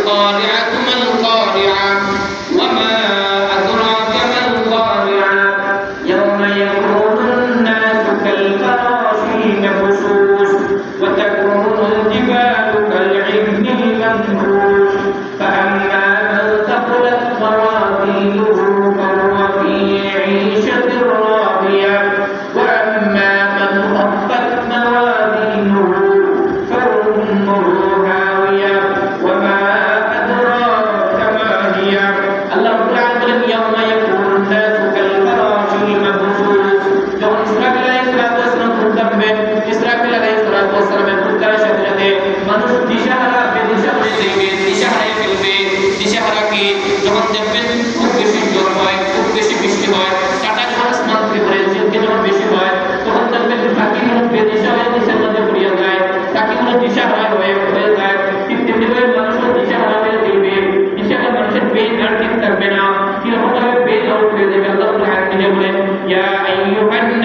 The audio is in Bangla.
القارعة ما القارعة وما أدراك ما القارعة يوم يكون الناس كالفراش المبثوث وتكون الجبال كالعهن المنفوش فأما من ثقلت موازينه فهو في عيشة راضية وأما من خفت موازينه فأمه هاوية وما أدراك ما هي الله تعالى يوم يكون الناس كالفراش المبثوث যখন ইসরাফিল আলাইহিস সালাম ঘুরতেন ইসরাফিল আলাইহিস সালামের ঘুরতার সাথে সাথে মানুষ দিশাহারা বেদিশা হয়ে যাবে দিশাহারায় ফেলবে দিশাহারা কি যখন দেখবেন খুব বেশি জ্বর হয় খুব বেশি বৃষ্টি হয় টাটা যখন আসমান থেকে পড়ে ঝিমকে যখন বেশি হয় তখন দেখবেন পাখিগুলো বেদিশা হয়ে দিশার মধ্যে পড়িয়া যায় পাখিগুলো দিশাহারা হয়ে যায় ঠিক তেমনিভাবে মানুষও দিশাহারা হয়ে যাবে দিশাহারা মানুষের বেদ আর ঠিক থাকবে না কিরকম ভাবে বেদ আউট হয়ে যাবে আল্লাহ তাআলা নিজে বলেন ইয়া আইয়ুহান